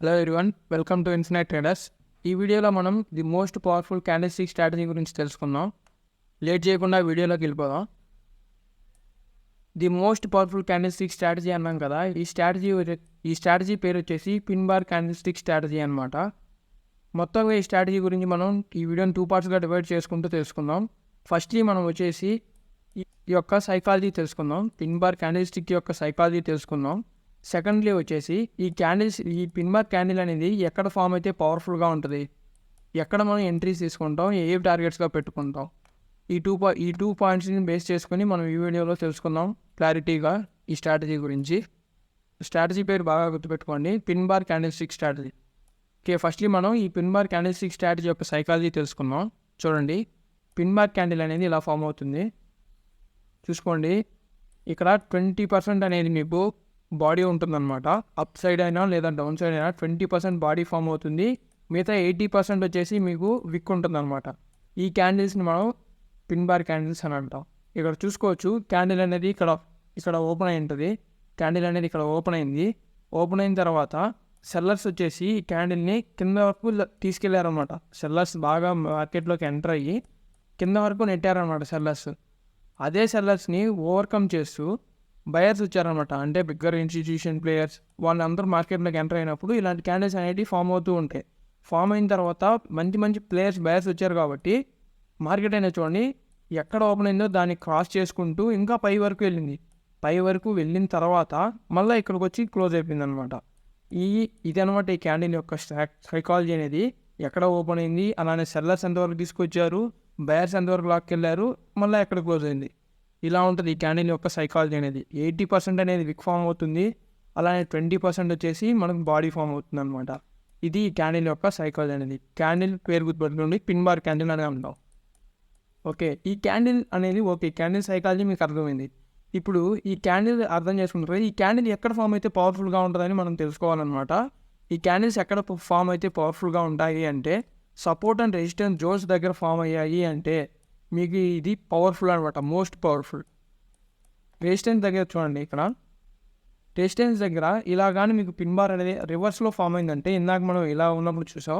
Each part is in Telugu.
Hello everyone, welcome to infinite traders. ఈ వీడియోలో మనం the most powerful candlestick strategy గురించి తెలుసుకుందాం. లేట్ చేయకుండా వీడియోలోకి వెళ్ళిపోదాం. The most powerful candlestick strategy అన్నాం కదా, ఈ స్ట్రాటజీ పేరు వచ్చేసి పిన్ బార్ క్యాండిల్స్టిక్ స్ట్రాటజీ అనమాట. మొత్తంగా ఈ స్ట్రాటజీ గురించి మనం ఈ వీడియోని 2 పార్ట్స్గా డివైడ్ చేసుకుంటూ తెలుసుకుందాం. ఫస్ట్లీ మనం వచ్చేసి ఈ యొక్క సైకాలజీ తెలుసుకుందాం, పిన్ బార్ క్యాండిల్స్టిక్ యొక్క సైకాలజీ తెలుసుకుందాం. సెకండ్లీ వచ్చేసి ఈ పిన్ బార్ క్యాండిల్ అనేది ఎక్కడ ఫామ్ అయితే పవర్ఫుల్గా ఉంటుంది, ఎక్కడ మనం ఎంట్రీస్ తీసుకుంటాం, ఏ టార్గెట్స్గా పెట్టుకుంటాం, ఈ టూ పాయింట్స్ని బేస్ చేసుకుని మనం ఈ వీడియోలో తెలుసుకుందాం క్లారిటీగా ఈ స్ట్రాటజీ గురించి. స్ట్రాటజీ పేరు బాగా గుర్తుపెట్టుకోండి, pin bar candlestick strategy. Okay, firstly మనం ఈ పిన్ బార్ క్యాండిల్స్టిక్ స్ట్రాటజీ యొక్క సైకాలజీ తెలుసుకుందాం. చూడండి, పిన్ బార్ క్యాండిల్ అనేది ఇలా ఫామ్ అవుతుంది. చూసుకోండి, ఇక్కడ 20% అనేది మీకు బాడీ ఉంటుందన్నమాట. అప్ సైడ్ అయినా లేదా డౌన్ సైడ్ అయినా 20% బాడీ ఫామ్ అవుతుంది. మిగతా 80% వచ్చేసి మీకు విక్ ఉంటుందన్నమాట. ఈ క్యాండిల్స్ని మనం పిన్ బార్ క్యాండిల్స్ అని అంటాం. ఇక్కడ చూసుకోవచ్చు, క్యాండిల్ అనేది ఇక్కడ ఓపెన్ అయి ఉంటుంది. క్యాండిల్ అనేది ఇక్కడ ఓపెన్ అయింది. ఓపెన్ అయిన తర్వాత సెల్లర్స్ వచ్చేసి ఈ క్యాండిల్ని కింద వరకు తీసుకెళ్లారనమాట. సెల్లర్స్ బాగా మార్కెట్లోకి ఎంటర్ అయ్యి కింద వరకు నెట్టారనమాట సెల్లర్స్. అదే సెల్లర్స్ని ఓవర్కమ్ చేస్తూ బయర్స్ వచ్చారనమాట. అంటే బిగ్గర్ ఇన్స్టిట్యూషన్ ప్లేయర్స్ వాళ్ళందరూ మార్కెట్లోకి ఎంటర్ అయినప్పుడు ఇలాంటి క్యాండిల్స్ అనేవి ఫామ్ అవుతూ ఉంటాయి. ఫామ్ అయిన తర్వాత మంచి ప్లేయర్స్ బయర్స్ వచ్చారు కాబట్టి మార్కెట్ అయినా చూడండి, ఎక్కడ ఓపెన్ అయిందో దాన్ని క్రాస్ చేసుకుంటూ ఇంకా పై వరకు వెళ్ళింది. పై వరకు వెళ్ళిన తర్వాత మళ్ళీ ఇక్కడికి వచ్చి క్లోజ్ అయిపోయింది అనమాట. ఇది అనమాట ఈ క్యాండిల్ యొక్క సైకాలజీ అనేది. ఎక్కడ ఓపెన్ అయింది, అలానే సెల్లర్స్ ఎంతవరకు తీసుకొచ్చారు, బయర్స్ ఎంతవరకు లాక్కెళ్ళారు, మళ్ళీ ఎక్కడ క్లోజ్ అయింది. ఇలా ఉంటుంది ఈ క్యాండిల్ యొక్క సైకాలజీ అనేది. 80% అనేది విక్ ఫామ్ అవుతుంది, అలానే 20% వచ్చేసి మనకు బాడీ ఫామ్ అవుతుంది అనమాట. ఇది ఈ క్యాండిల్ యొక్క సైకాలజీ అనేది. క్యాండిల్ పేరు గుర్తుపెట్టుకోండి, పిన్ బార్ క్యాండిల్ అనేది అంటాం. ఓకే, ఈ క్యాండిల్ అనేది క్యాండిల్ సైకాలజీ మీకు అర్థమైంది. ఇప్పుడు ఈ క్యాండిల్ అర్థం చేసుకుంటారు. ఈ క్యాండిల్ ఎక్కడ ఫామ్ అయితే పవర్ఫుల్గా ఉంటుందని మనం తెలుసుకోవాలన్నమాట. ఈ క్యాండిల్స్ ఎక్కడ ఫామ్ అయితే పవర్ఫుల్గా ఉంటాయి అంటే, సపోర్ట్ అండ్ రెసిస్టెన్స్ జోన్స్ దగ్గర ఫామ్ అయ్యాయి అంటే మీకు ఇది పవర్ఫుల్ అనమాట, మోస్ట్ పవర్ఫుల్. రెసిస్టెన్స్ దగ్గర చూడండి, ఇక్కడ రెసిస్టెన్స్ దగ్గర ఇలా కానీ మీకు పిన్ బార్ అనేది రివర్స్లో ఫామ్ అయిందంటే, ఇందాక మనం ఇలా ఉన్నప్పుడు చూసాం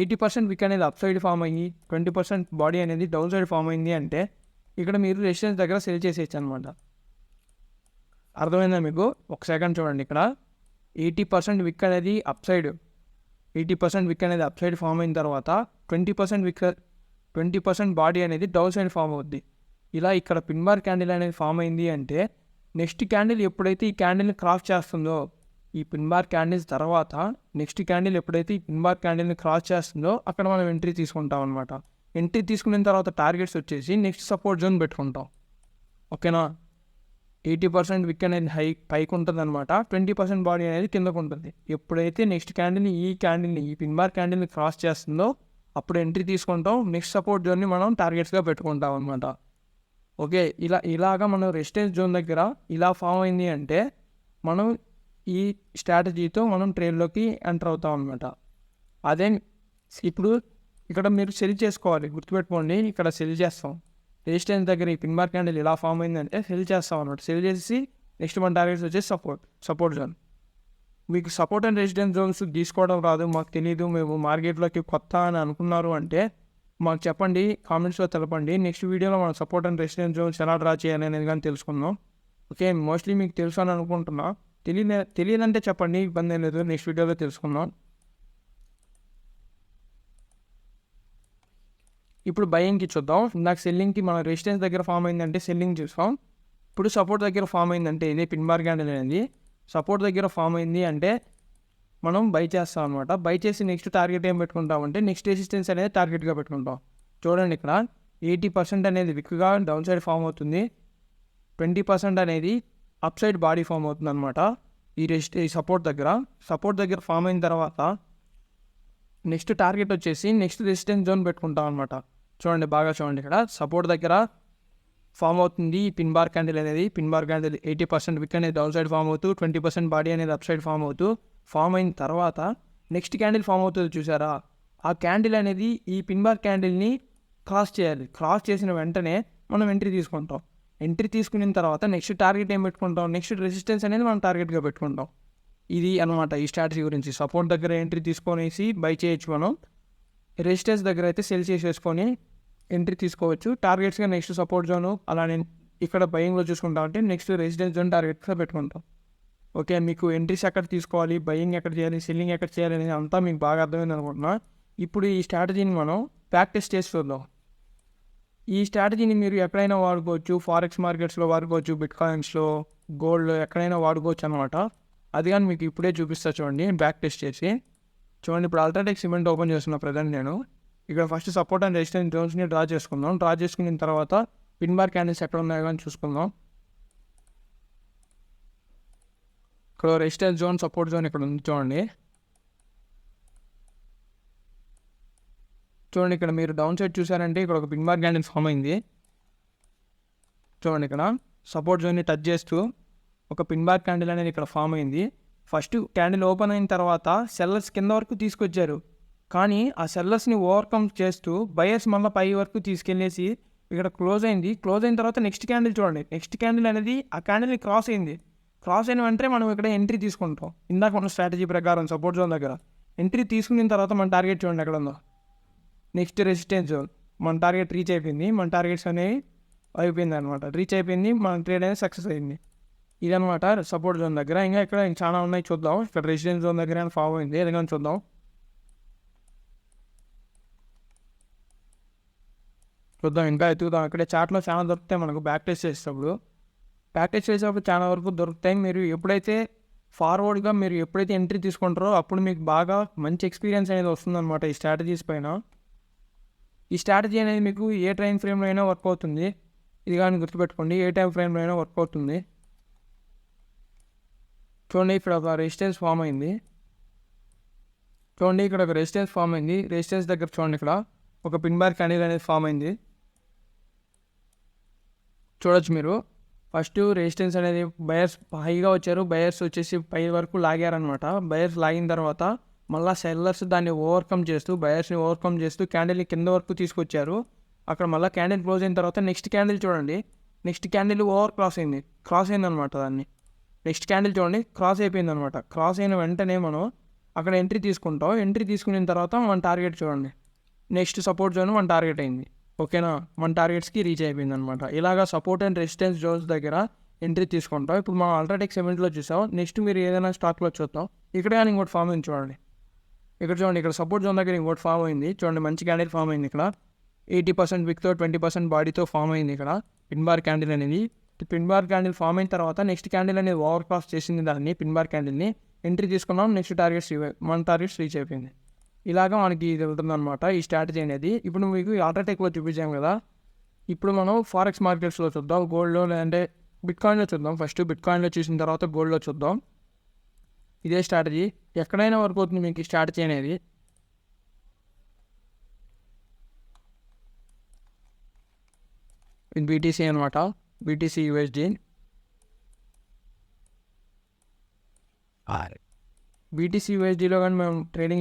80% విక్ అనేది అప్ సైడ్ ఫామ్ అయ్యి 20% బాడీ అనేది డౌన్ సైడ్ ఫామ్ అయింది అంటే, ఇక్కడ మీరు రెసిస్టెన్స్ దగ్గర సెల్ చేసేయచ్చు అనమాట. అర్థమైందా మీకు? ఒక సెకండ్ చూడండి, ఇక్కడ 80% విక్ అనేది అప్ సైడ్ 80% విక్ అనేది అప్ సైడ్ ఫామ్ అయిన తర్వాత 20% బాడీ అనేది డౌన్ సైడ్ ఫామ్ అవుద్ది. ఇలా ఇక్కడ పిన్ బార్ క్యాండిల్ అనేది ఫామ్ అయింది అంటే, నెక్స్ట్ క్యాండిల్ ఎప్పుడైతే ఈ క్యాండిల్ని క్రాస్ చేస్తుందో, ఈ పిన్ బార్ క్యాండిల్స్ తర్వాత నెక్స్ట్ క్యాండిల్ ఎప్పుడైతే ఈ పిన్ బార్ క్యాండిల్ని క్రాస్ చేస్తుందో అక్కడ మనం ఎంట్రీ తీసుకుంటాం అనమాట. ఎంట్రీ తీసుకున్న తర్వాత టార్గెట్స్ వచ్చేసి నెక్స్ట్ సపోర్ట్ జోన్ పెట్టుకుంటాం. ఓకేనా? 80% విక్ అనేది పైకి ఉంటుంది అనమాట, 20% బాడీ అనేది కిందకు ఉంటుంది. ఎప్పుడైతే నెక్స్ట్ క్యాండిల్ని ఈ పిన్ బార్ క్యాండిల్ని క్రాస్ చేస్తుందో అప్పుడు ఎంట్రీ తీసుకుంటాం. నెక్స్ట్ సపోర్ట్ జోన్ని మనం టార్గెట్స్గా పెట్టుకుంటాం అనమాట. ఓకే, ఇలాగా మనం రెసిస్టెన్స్ జోన్ దగ్గర ఇలా ఫామ్ అయింది అంటే మనం ఈ స్ట్రాటజీతో మనం ట్రేడ్లోకి ఎంటర్ అవుతాం అనమాట. అదే ఇప్పుడు ఇక్కడ మీరు సెల్ చేసుకోవాలి, గుర్తుపెట్టుకోండి. ఇక్కడ సెల్ చేస్తాం, రెసిస్టెన్స్ దగ్గర ఈ పిన్ బార్ క్యాండిల్ ఇలా ఫామ్ అయిందంటే సెల్ చేస్తాం అనమాట. సెల్ చేసి నెక్స్ట్ మన టార్గెట్స్ వచ్చేసి సపోర్ట్ జోన్. మీకు సపోర్ట్ అండ్ రెసిస్టెన్స్ జోన్స్ తీసుకోవడం రాదు, మాకు తెలియదు, మేము మార్కెట్లోకి కొత్త అని అనుకున్నారు అంటే మాకు చెప్పండి, కామెంట్స్లో తెలపండి. నెక్స్ట్ వీడియోలో మనం సపోర్ట్ అండ్ రెసిస్టెన్స్ జోన్స్ ఎలా డ్రా చేయాలి అనేది కానీ తెలుసుకుందాం. ఓకే, మోస్ట్లీ మీకు తెలుసు అని అనుకుంటున్నా. తెలియదంటే చెప్పండి, ఇబ్బంది ఏం లేదు, నెక్స్ట్ వీడియోలో తెలుసుకుందాం. ఇప్పుడు బయింగ్కి చూద్దాం. నాకు సెల్లింగ్కి మన రెసిస్టెన్స్ దగ్గర ఫామ్ అయిందంటే సెల్లింగ్ చూస్తాం. ఇప్పుడు సపోర్ట్ దగ్గర ఫామ్ అయిందంటే ఇదే పిన్ బార్ క్యాండిల్ అనేది సపోర్ట్ దగ్గర ఫామ్ అయింది అంటే మనం బై చేస్తాం అనమాట. బై చేసి నెక్స్ట్ టార్గెట్ ఏం పెట్టుకుంటామంటే నెక్స్ట్ రెసిస్టెన్స్ అనేది టార్గెట్గా పెట్టుకుంటాం. చూడండి, ఇక్కడ 80% అనేది విక్గా డౌన్ సైడ్ ఫామ్ అవుతుంది, 20% అనేది అప్ సైడ్ బాడీ ఫామ్ అవుతుంది అనమాట. ఈ సపోర్ట్ దగ్గర ఫామ్ అయిన తర్వాత నెక్స్ట్ టార్గెట్ వచ్చేసి నెక్స్ట్ రెసిస్టెన్స్ జోన్ పెట్టుకుంటాం అనమాట. చూడండి, బాగా చూడండి, ఇక్కడ సపోర్ట్ దగ్గర ఫామ్ అవుతుంది ఈ పిన్ బార్ క్యాండిల్ అనేది. పిన్ బార్ క్యాండిల్ 80% విక్ అనేది డౌన్ సైడ్ ఫామ్ అవుతూ 20% బాడీ అనేది అప్ సైడ్ ఫామ్ అయిన తర్వాత నెక్స్ట్ క్యాండిల్ ఫామ్ అవుతుంది చూసారా, ఆ క్యాండిల్ అనేది ఈ పిన్ బార్ క్యాండిల్ని క్రాస్ చేయాలి. క్రాస్ చేసిన వెంటనే మనం ఎంట్రీ తీసుకుంటాం. ఎంట్రీ తీసుకున్న తర్వాత నెక్స్ట్ టార్గెట్ ఏం పెట్టుకుంటాం, నెక్స్ట్ రెసిస్టెన్స్ అనేది మనం టార్గెట్గా పెట్టుకుంటాం. ఇది అనమాట ఈ స్ట్రాటజీ గురించి. సపోర్ట్ దగ్గర ఎంట్రీ తీసుకొనేసి బై చేయొచ్చు మనం. రెసిస్టెన్స్ దగ్గర అయితే సెల్ చేసేసుకొని ఎంట్రీ తీసుకోవచ్చు. టార్గెట్స్గా నెక్స్ట్ సపోర్ట్ జోను అలానే ఇక్కడ బయింగ్లో చూసుకుంటాం అంటే నెక్స్ట్ రెసిడెన్స్ జోన్ టార్గెట్స్గా పెట్టుకుంటాం. ఓకే, మీకు ఎంట్రీస్ ఎక్కడ తీసుకోవాలి, బయింగ్ ఎక్కడ చేయాలి, సెల్లింగ్ ఎక్కడ చేయాలి అనేది అంతా మీకు బాగా అర్థమైంది అనుకుంటున్నా. ఇప్పుడు ఈ స్ట్రాటజీని మనం ప్రాక్టీస్ చేసి చూద్దాం. ఈ స్ట్రాటజీని మీరు ఎక్కడైనా వాడుకోవచ్చు. ఫారెక్స్ మార్కెట్స్లో వాడుకోవచ్చు, బిట్కాయిన్స్లో, గోల్డ్లో ఎక్కడైనా వాడుకోవచ్చు అనమాట. అది కానీ మీకు ఇప్పుడే చూపిస్తా చూడండి ప్రాక్టీస్ చేసి. చూడండి, ఇప్పుడు అల్ట్రాటెక్ సిమెంట్ ఓపెన్ చేస్తున్నా ప్రజెంట్ నేను. ఇక్కడ ఫస్ట్ సపోర్ట్ అండ్ రెసిస్టెన్స్ జోన్స్ని డ్రా చేసుకుందాం. డ్రా చేసుకున్న తర్వాత పిన్ బార్ క్యాండిల్స్ ఎక్కడ ఉన్నాయో కానీ చూసుకుందాం. ఇక్కడ రెసిస్టెన్స్ జోన్, సపోర్ట్ జోన్ ఇక్కడ ఉంది చూడండి. చూడండి, ఇక్కడ మీరు డౌన్ సైడ్ చూసారంటే ఇక్కడ ఒక పిన్ బార్ క్యాండిల్ ఫామ్ అయింది. చూడండి, ఇక్కడ సపోర్ట్ జోన్ని టచ్ చేస్తూ ఒక పిన్ బార్ క్యాండిల్ అనేది ఇక్కడ ఫామ్ అయింది. ఫస్ట్ క్యాండిల్ ఓపెన్ అయిన తర్వాత సెల్లర్స్ కింద వరకు తీసుకొచ్చారు, కానీ ఆ సెల్లర్స్ని ఓవర్కమ్ చేస్తూ బయర్స్ మళ్ళీ పై వరకు తీసుకెళ్ళేసి ఇక్కడ క్లోజ్ అయింది. క్లోజ్ అయిన తర్వాత నెక్స్ట్ క్యాండిల్ చూడండి, నెక్స్ట్ క్యాండిల్ అనేది ఆ క్యాండిల్ని క్రాస్ అయింది. క్రాస్ అయిన వెంటనే మనం ఇక్కడ ఎంట్రీ తీసుకుంటాం. ఇందాక ఉన్న స్ట్రాటజీ ప్రకారం సపోర్ట్ జోన్ దగ్గర ఎంట్రీ తీసుకున్న తర్వాత మన టార్గెట్ చూడండి ఎక్కడ ఉందో, నెక్స్ట్ రెసిస్టెన్స్ జోన్. మన టార్గెట్ రీచ్ అయిపోయింది, మన టార్గెట్స్ అనేవి అయిపోయింది అనమాట. రీచ్ అయిపోయింది, మన ట్రేడ్ అనేది సక్సెస్ అయింది. ఇదనమాట సపోర్ట్ జోన్ దగ్గర. ఇంకా ఇక్కడ చాలా ఉన్నాయి చూద్దాం. ఇక్కడ రెసిడెన్స్ జోన్ దగ్గర ఫామ్ అయింది, ఏదైనా చూద్దాం. ఇంకా ఎత్తుకుదాం. ఇక్కడ చాట్లో చాలా దొరుకుతాయి మనకు బ్యాక్ టెస్ట్ చేసేటప్పుడు. బ్యాక్ టెస్ట్ చేసేటప్పుడు చాలా వరకు దొరుకుతాయి. మీరు ఎప్పుడైతే ఫార్వర్డ్గా మీరు ఎప్పుడైతే ఎంట్రీ తీసుకుంటారో అప్పుడు మీకు బాగా మంచి ఎక్స్పీరియన్స్ అనేది వస్తుందన్నమాట ఈ స్ట్రాటజీస్ పైన. ఈ స్ట్రాటజీ అనేది మీకు ఏ టైం ఫ్రేమ్లో అయినా వర్క్ అవుతుంది. ఇది కానీ గుర్తుపెట్టుకోండి, ఏ టైం ఫ్రేమ్లో అయినా వర్క్ అవుతుంది. చూడండి, ఇక్కడ ఒక రెసిస్టెన్స్ ఫామ్ అయింది. చూడండి, ఇక్కడ ఒక రెసిస్టెన్స్ ఫామ్ అయింది. రెసిస్టెన్స్ దగ్గర చూడండి, ఇక్కడ ఒక పిన్ బార్ క్యాండిల్ అనేది ఫామ్ అయింది. చూడొచ్చు మీరు. ఫస్ట్ రెసిస్టెన్స్ అనేది బయర్స్ హైగా వచ్చారు, బయర్స్ వచ్చేసి పై వరకు లాగారనమాట. బయర్స్ లాగిన తర్వాత మళ్ళీ సెల్లర్స్ దాన్ని ఓవర్కమ్ చేస్తూ, బయర్స్ని ఓవర్కమ్ చేస్తూ క్యాండిల్ని కింద వరకు తీసుకొచ్చారు. అక్కడ మళ్ళీ క్యాండిల్ క్లోజ్ అయిన తర్వాత నెక్స్ట్ క్యాండిల్ చూడండి, నెక్స్ట్ క్యాండిల్ ఓవర్ క్రాస్ అయిందనమాట. దాన్ని నెక్స్ట్ క్యాండిల్ చూడండి క్రాస్ అయిపోయిందనమాట. క్రాస్ అయిన వెంటనే మనం అక్కడ ఎంట్రీ తీసుకుంటాం. ఎంట్రీ తీసుకున్న తర్వాత మన టార్గెట్ చూడండి, నెక్స్ట్ సపోర్ట్ జోన్ మన టార్గెట్ అయింది. ఓకేనా, మన టార్గెట్స్కి రీచ్ అయిపోయింది అనమాట. ఇలాగా సపోర్ట్ అండ్ రెసిస్టెన్స్ జోన్స్ దగ్గర ఎంట్రీ తీసుకుంటాం. ఇప్పుడు మనం అల్ట్రాటెక్ సిమెంట్లో చూసాం. నెక్స్ట్ మీరు ఏదైనా స్టాక్లో చూద్దాం. ఇక్కడ కానీ ఇంకోటి ఫామ్ అయింది చూడండి. ఇక్కడ చూడండి, ఇక్కడ సపోర్ట్ జోన్ దగ్గర ఇంకోటి ఫామ్ అయింది చూడండి. మంచి క్యాండిల్ ఫామ్ అయింది. ఇక్కడ 80% విక్తో 20% బాడీతో ఫామ్ అయింది. ఇక్కడ పిన్ బార్ క్యాండిల్ అనేది. పిన్ బార్ క్యాండిల్ ఫామ్ అయిన తర్వాత నెక్స్ట్ క్యాండిల్ అనేది ఓవర్ క్రాస్ చేసింది దాన్ని, పిన్ బార్ క్యాండిల్ని ఎంట్రీ తీసుకున్నాం. నెక్స్ట్ మన టార్గెట్స్ రీచ్ అయిపోయింది. ఇలాగా మనకి ఇది వెళ్తుంది అనమాట ఈ స్ట్రాటజీ అనేది. ఇప్పుడు మీకు అల్ట్రాటెక్లో చూపించాం కదా, ఇప్పుడు మనం ఫారెక్స్ మార్కెట్స్లో చూద్దాం. గోల్డ్లో లేదంటే బిట్కాయిన్లో చూద్దాం. ఫస్ట్ బిట్కాయిన్లో చూసిన తర్వాత గోల్డ్లో చూద్దాం. ఇదే స్ట్రాటజీ ఎక్కడైనా వర్క్ అవుతుంది మీకు ఈ స్ట్రాటజీ అనేది. ఇది బీటీసీ అనమాట, బీటీసీ యూఎస్డి. బీటీసీ యూఎస్డీలో కానీ మేము ట్రేడ్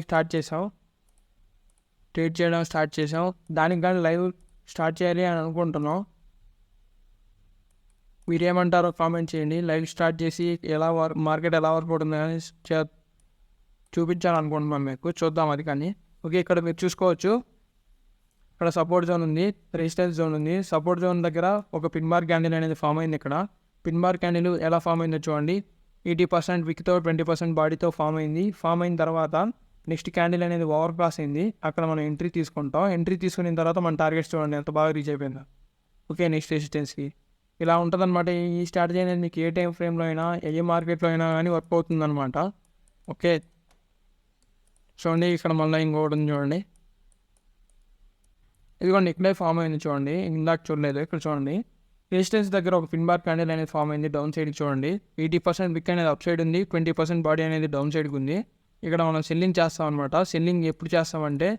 చేయడం స్టార్ట్ చేసాం. దానికి కానీ లైవ్ స్టార్ట్ చేయాలి అని అనుకుంటున్నాం. మీరేమంటారో కామెంట్ చేయండి. లైవ్ స్టార్ట్ చేసి మార్కెట్ ఎలా వర్క్ అవుతుందని చూపించాలనుకుంటున్నాం మీకు. చూద్దాం అది కానీ. ఓకే, ఇక్కడ మీరు చూసుకోవచ్చు, ఇక్కడ సపోర్ట్ జోన్ ఉంది, రెసిస్టెన్స్ జోన్ ఉంది. సపోర్ట్ జోన్ దగ్గర ఒక పిన్ బార్ క్యాండిల్ అనేది ఫామ్ అయింది. ఇక్కడ పిన్ బార్ క్యాండిల్ ఎలా ఫామ్ అయిందో చూడండి. 80% విక్తో 20% బాడీతో ఫామ్ అయింది. ఫామ్ అయిన తర్వాత నెక్స్ట్ క్యాండిల్ అనేది ఓవర్ క్రాస్ అయింది. అక్కడ మనం ఎంట్రీ తీసుకుంటాం. ఎంట్రీ తీసుకున్న తర్వాత మన టార్గెట్స్ చూడండి ఎంత బాగా రీచ్ అయిపోయిందో. ఓకే, నెక్స్ట్ రెసిస్టెన్స్కి ఇలా ఉంటుంది అనమాట. ఈ స్ట్రాటజీ అనేది మీకు ఏ టైం ఫ్రేమ్లో అయినా ఏ మార్కెట్లో అయినా కానీ వర్క్ అవుతుంది అనమాట. ఓకే, చూడండి, ఇక్కడ మళ్ళీ ఇంకోటి ఉంది చూడండి. ఇదిగోండి, ఇక్కడే ఫామ్ అయింది చూడండి. ఇందాక చూడలేదు, ఇక్కడ చూడండి. రెసిస్టెన్స్ దగ్గర ఒక పిన్ బార్ క్యాండిల్ అనేది ఫామ్ అయింది. డౌన్ సైడ్కి చూడండి 80% విక్ అనేది అప్ సైడ్ ఉంది, 20% బాడీ అనేది డౌన్ సైడ్కి ఉంది. ఇక్కడ మనం సెల్లింగ్ చేస్తాం అనమాట. సెల్లింగ్ ఎప్పుడు చేస్తామంటే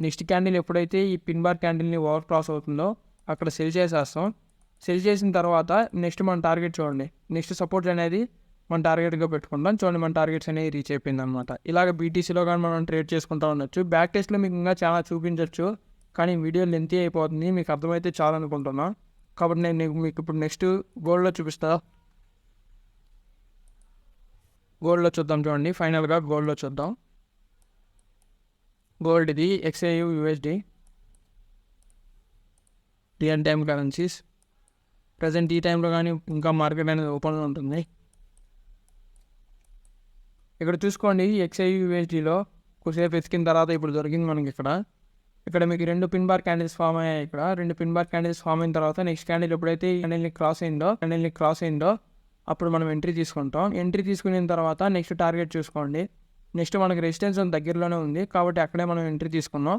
నెక్స్ట్ క్యాండిల్ ఎప్పుడైతే ఈ పిన్ బార్ క్యాండిల్ని ఓవర్ క్రాస్ అవుతుందో అక్కడ సెల్ చేసేస్తాం. సెల్ చేసిన తర్వాత నెక్స్ట్ మన టార్గెట్ చూడండి, నెక్స్ట్ సపోర్ట్ అనేది మన టార్గెట్గా పెట్టుకుంటాం. చూడండి, మన టార్గెట్స్ అనేది రీచ్ అయిపోయింది అనమాట. ఇలాగ బీటీసీలో కానీ మనం ట్రేడ్ చేసుకుంటూ ఉండొచ్చు. బ్యాక్ టెస్ట్లో మీకు ఇంకా చాలా చూపించవచ్చు, కానీ వీడియో లెంతీ అయిపోతుంది. మీకు అర్థమైతే చాలా అనుకుంటున్నా. కాబట్టి నేను మీకు ఇప్పుడు నెక్స్ట్ గోల్డ్లో చూపిస్తా. గోల్డ్లో చూద్దాం చూడండి. ఫైనల్గా గోల్డ్లో చూద్దాం. గోల్డ్ ఇది XAU USD real time currencies. Present ఈ టైంలో కానీ ఇంకా మార్కెట్ అనేది ఓపెన్లో ఉంటుంది. ఇక్కడ చూసుకోండి, XAU USDలో కొద్దిసేపు వెతికిన తర్వాత ఇప్పుడు దొరికింది మనకి. ఇక్కడ మీకు 2 పిన్ బార్ క్యాండిల్స్ ఫామ్ అయ్యాయి. ఇక్కడ 2 పిన్ బార్ క్యాండిల్స్ ఫామ్ అయిన తర్వాత నెక్స్ట్ క్యాండిల్ ఎప్పుడైతే ఈ క్యాండిల్ని క్రాస్ అయిందో అప్పుడు మనం ఎంట్రీ తీసుకుంటాం. ఎంట్రీ తీసుకున్న తర్వాత నెక్స్ట్ టార్గెట్ చూసుకోండి. నెక్స్ట్ మనకి రెసిస్టెన్స్ దగ్గరలోనే ఉంది కాబట్టి అక్కడే మనం ఎంట్రీ తీసుకున్నాం.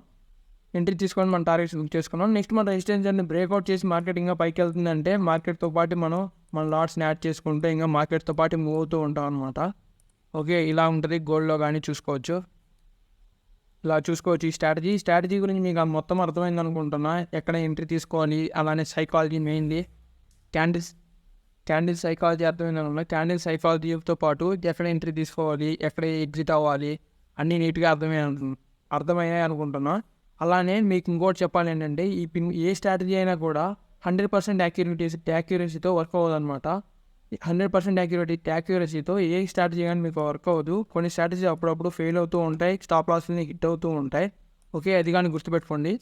ఎంట్రీ తీసుకొని మన టార్గెట్స్ బుక్ చేసుకున్నాం. నెక్స్ట్ మన రెసిస్టెన్స్ అన్ని బ్రేక్అవుట్ చేసి మార్కెట్ ఇంకా పైకి వెళ్తుందంటే మార్కెట్తో పాటు మనం మన లాట్స్ని యాడ్ చేసుకుంటే ఇంకా మార్కెట్తో పాటు మూవ్ అవుతూ ఉంటాం అనమాట. ఓకే, ఇలా ఉంటుంది గోల్డ్లో కానీ చూసుకోవచ్చు. ఇలా చూసుకోవచ్చు ఈ స్ట్రాటజీ గురించి మీకు మొత్తం అర్థమైంది అనుకుంటున్నా. ఎక్కడ ఎంట్రీ తీసుకోవాలి, అలానే సైకాలజీ మెయిన్లీ క్యాండిల్ సైకాలజీ అర్థమైంది అనుకున్నా. క్యాండిల్ సైకాలజీతో పాటు ఎక్కడ ఎంట్రీ తీసుకోవాలి, ఎక్కడ ఎగ్జిట్ అవ్వాలి అన్నీ నీట్గా అర్థమయ్యాయి అనుకుంటున్నా. అలానే మీకు ఇంకోటి చెప్పాలి ఏంటంటే ఏ స్ట్రాటజీ అయినా కూడా 100% యాక్యురసీతో వర్క్ అవ్వదు అనమాట. 100% యాక్యురసీతో ఏ స్ట్రాటజీ కానీ మీకు వర్క్ అవ్వదు. కొన్ని స్ట్రాటజీ అప్పుడప్పుడు ఫెయిల్ అవుతూ ఉంటాయి, స్టాప్ లాస్ని హిట్ అవుతూ ఉంటాయి. ఓకే, అది కానీ గుర్తుపెట్టుకోండి.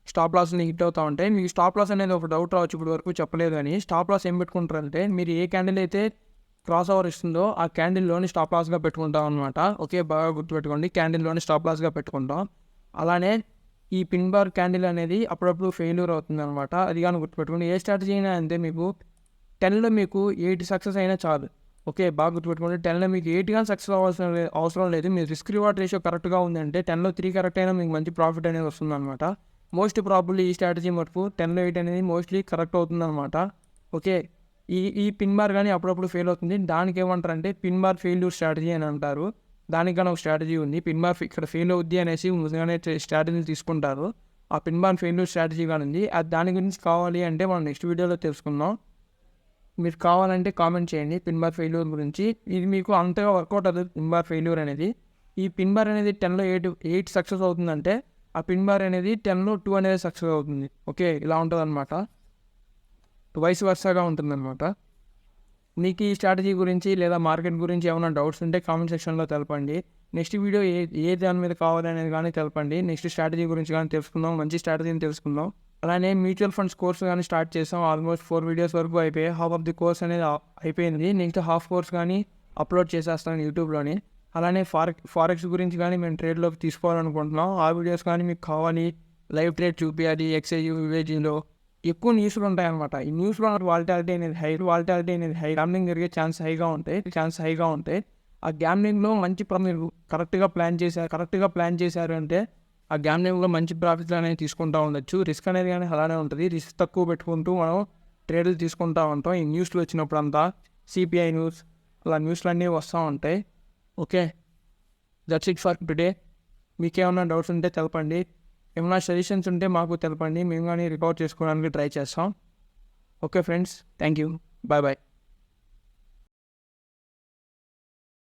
స్టాప్ లాస్ని హిట్ అవుతూ ఉంటాయి. మీకు స్టాప్ లాస్ అనేది ఒక డౌట్ రావచ్చు, ఇప్పుడు వరకు చెప్పలేదు. కానీ స్టాప్ లాస్ ఏం పెట్టుకుంటారంటే మీరు ఏ క్యాండిల్ అయితే క్రాస్ ఓవర్ ఇస్తుందో ఆ క్యాండిల్లోని స్టాప్ లాస్గా పెట్టుకుంటాం అనమాట. ఓకే, బాగా గుర్తుపెట్టుకోండి, క్యాండిల్లోని స్టాప్ లాస్గా పెట్టుకుంటాం. అలానే ఈ పిన్ బార్ క్యాండిల్ అనేది అప్పుడప్పుడు ఫెయిల్యూర్ అవుతుంది అనమాట. అది కానీ గుర్తుపెట్టుకోండి. ఏ స్ట్రాటజీ అయినా అంతే, మీకు 10లో మీకు 8 సక్సెస్ అయినా చాలు. ఓకే, బాగా గుర్తుపెట్టుకోండి. 10లో మీకు 8 కానీ సక్సెస్ అవసరం లేదు. మీరు రిస్క్ రివార్డ్ రేషియో కరెక్ట్గా ఉందంటే 10లో 3 కరెక్ట్ అయినా మీకు మంచి ప్రాఫిట్ అనేది వస్తుంది అనమాట. మోస్ట్ ప్రాబబ్లీ ఈ స్ట్రాటజీ మటుకు 10లో 8 అనేది మోస్ట్లీ కరెక్ట్ అవుతుంది అనమాట. ఓకే, ఈ పిన్ బార్ కానీ అప్పుడప్పుడు ఫెయిల్ అవుతుంది. దానికి ఏమంటారంటే పిన్ బార్ ఫెయిల్యూర్ స్ట్రాటజీ అని అంటారు. దానికి కానీ ఒక స్ట్రాటజీ ఉంది. పిన్ బార్ ఇక్కడ ఫెయిల్ అవుద్ది అనేసి ముందుగానే స్ట్రాటజీలు తీసుకుంటారు. ఆ పిన్ బార్ ఫెయిల్యూర్ స్ట్రాటజీ కానీ ఉంది. అది దాని గురించి కావాలి అంటే మనం నెక్స్ట్ వీడియోలో తెలుసుకుందాం. మీరు కావాలంటే కామెంట్ చేయండి పిన్ బార్ ఫెయిల్యూర్ గురించి. ఇది మీకు అంతగా వర్కౌట్ అవుతుంది పిన్ బార్ ఫెయిల్యూర్ అనేది. ఈ పిన్ బార్ అనేది 10లో 8 సక్సెస్ అవుతుందంటే ఆ పిన్ బార్ అనేది 10లో 2 అనేది సక్సెస్ అవుతుంది. ఓకే, ఇలా ఉంటుంది అనమాట. వైస్ వర్సాగా ఉంటుందన్నమాట. మీకు ఈ స్ట్రాటజీ గురించి లేదా మార్కెట్ గురించి ఏమైనా డౌట్స్ ఉంటే కామెంట్ సెక్షన్లో తెలపండి. నెక్స్ట్ వీడియో ఏ దాని మీద కావాలనేది కానీ తెలపండి. నెక్స్ట్ స్ట్రాటజీ గురించి కానీ తెలుసుకుందాం, మంచి స్ట్రాటజీని తెలుసుకుందాం. అలానే మ్యూచువల్ ఫండ్స్ కోర్స్ కానీ స్టార్ట్ చేసాం. ఆల్మోస్ట్ 4 వీడియోస్ వరకు అయిపోయాయి. హాఫ్ ఆఫ్ ది కోర్స్ అనేది అయిపోయింది. నెక్స్ట్ హాఫ్ కోర్స్ కానీ అప్లోడ్ చేసేస్తాను యూట్యూబ్లోని. అలానే ఫారెక్స్ గురించి కానీ మేము ట్రేడ్లోకి తీసుకోవాలనుకుంటున్నాం. ఆ వీడియోస్ కానీ మీకు కావాలి, లైవ్ ట్రేడ్ చూపించాలి. XAU USDలో ఎక్కువ న్యూస్లు ఉంటాయన్నమాట. ఈ న్యూస్లో వాలటాలిటీ అనేది హై, గ్యామ్లింగ్ జరిగే ఛాన్స్ హైగా ఉంటాయి. ఆ గ్యామ్లింగ్లో మంచి మీరు కరెక్ట్గా ప్లాన్ చేశారు అంటే ఆ గ్యామ్లింగ్లో మంచి ప్రాఫిట్లు అనేది తీసుకుంటూ ఉండొచ్చు. రిస్క్ అనేది కానీ అలానే ఉంటుంది. రిస్క్ తక్కువ పెట్టుకుంటూ మనం ట్రేడ్లు తీసుకుంటూ ఉంటాం. ఈ న్యూస్లు వచ్చినప్పుడు అంతా CPI న్యూస్ అలా న్యూస్లు అన్నీ వస్తూ ఉంటాయి. Okay, that's it for today. మీకేమైనా డౌట్స్ ఉంటే తెలపండి. ఏమైనా సజెషన్స్ ఉంటే మాకు తెలపండి. మేము కానీ రికార్డ్ చేసుకోవడానికి ట్రై చేస్తాం. Okay friends, thank you, bye.